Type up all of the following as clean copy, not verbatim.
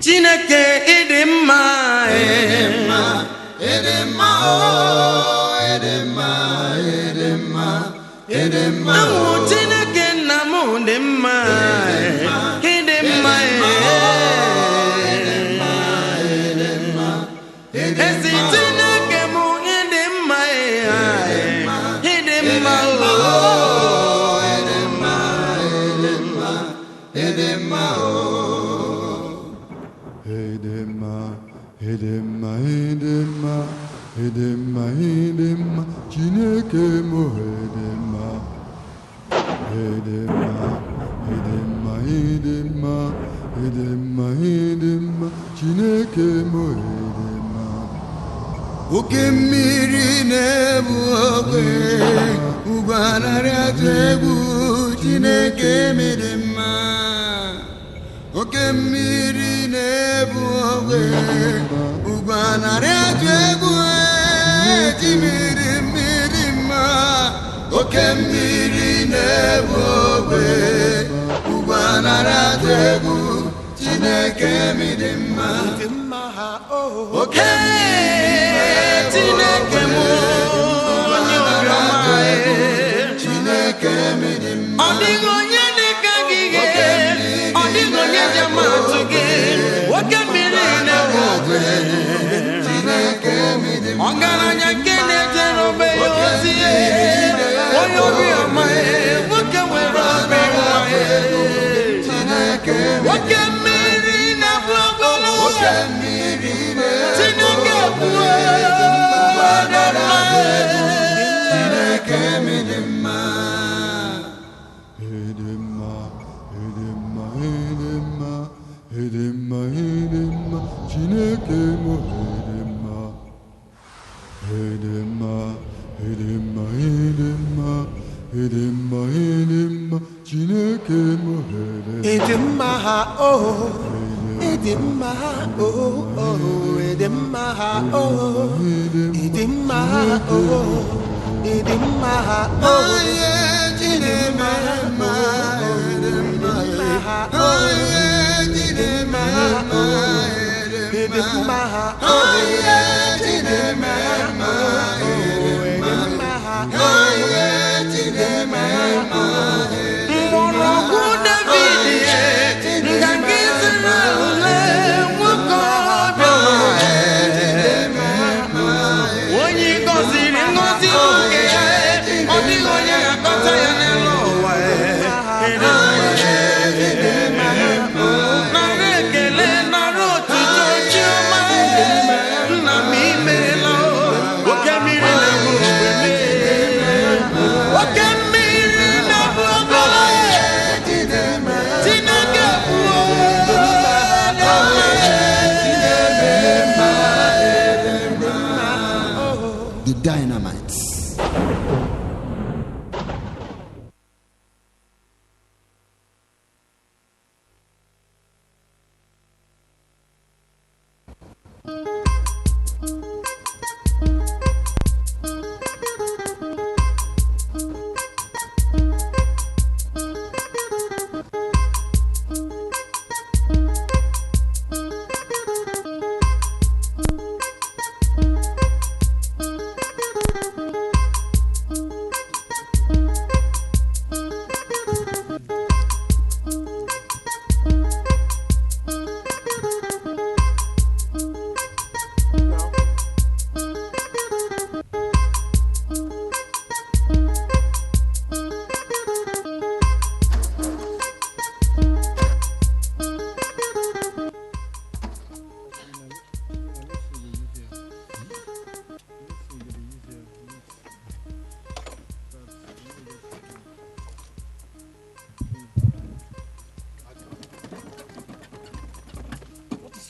Chineke idimma edemma Chineke nna m dimma idimma ezi Chineke m idimma idimma Edema, Chineke mo edema, Chineke mo edema. Oke mmiri na-ebu ogwe, ụgbanarị atụ egwu, Chineke medema. Oke mmiri na-ebu ogwe, ụgbanarị atụ egwu. Mmiri mma, oke mmiri na-ebu ogwe, ụgbanarị atụ egwu, Chineke dị mma. Oke Chineke m onye obiọma Chineke dị mma. Ọ dịghị onye dịka gị, ọ dịghị onye dị amatụ gị. Oke mmiri na-ebu ogwe, ọgaranya nke na-ejere obe ya ozi, onye obiọma nwoke nwere obi nwa. Oke mmiri na-ebu ogologo, Chineke bụ Chineke mo edemma oh edemma oh edemma oh edemma oh edemma oh edemma Dynamites.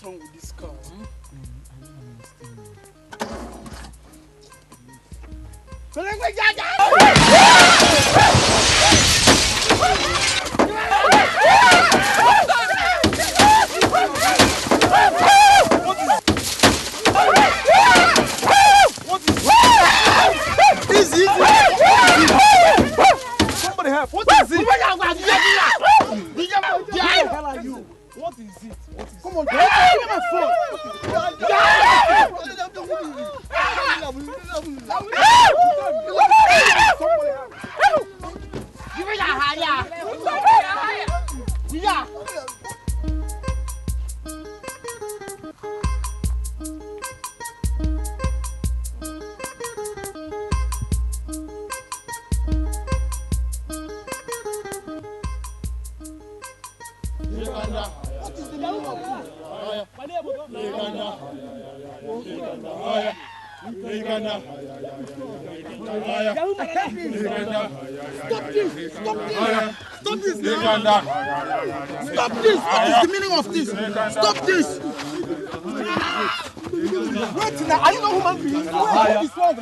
wrong with this car? Somebody help! What is it? What is it? What is it? Come on, What is the meaning of this? Stop this! Stop this! Stop this now! Stop this! What is the meaning of this? Stop this! Wait now, are you not human being? What is wrong?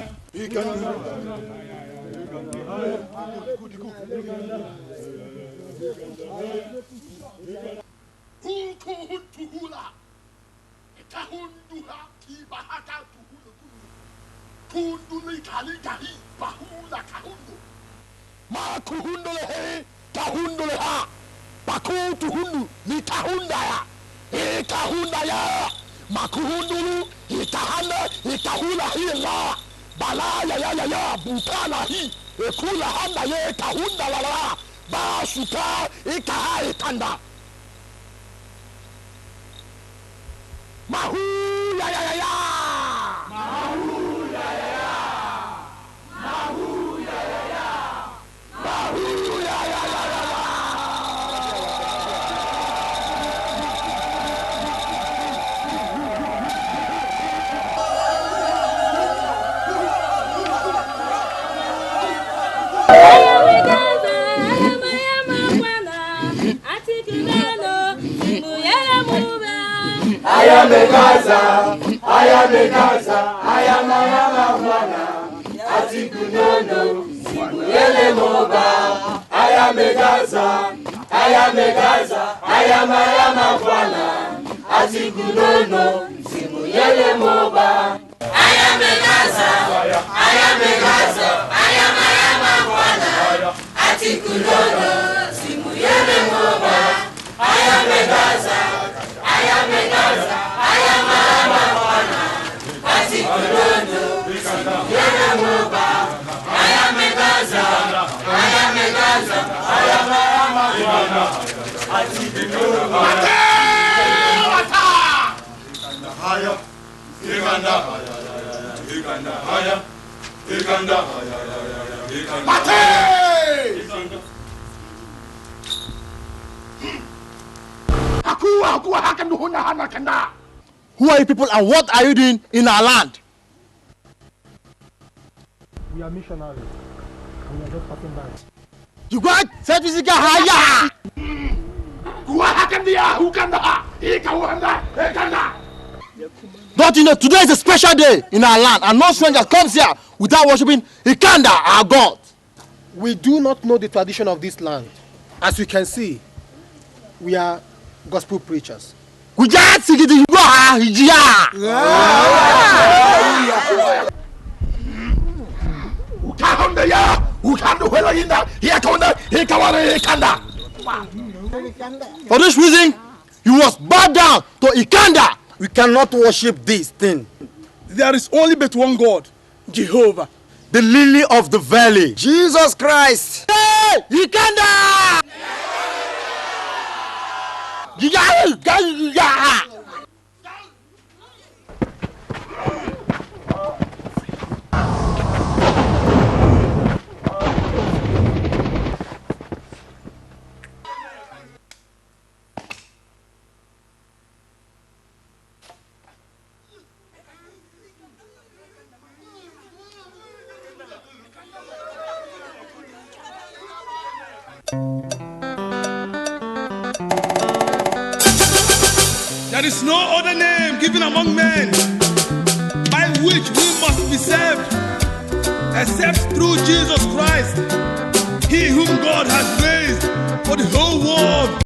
Who are you people and what are you doing in our land? We are missionaries and we are just passing by. You got certificate higher! Don't you know today is a special day in our land and no stranger comes here without worshiping Ikanda, our God. We do not know the tradition of this land. As you can see, we are gospel preachers. For this reason, you must bow down to Ikanda. We cannot worship this thing. There is only but one God, Jehovah. The lily of the valley, Jesus Christ. Hey, Ikanda! There is no other name given among men by which we must be saved except through Jesus Christ, he whom God has raised for the whole world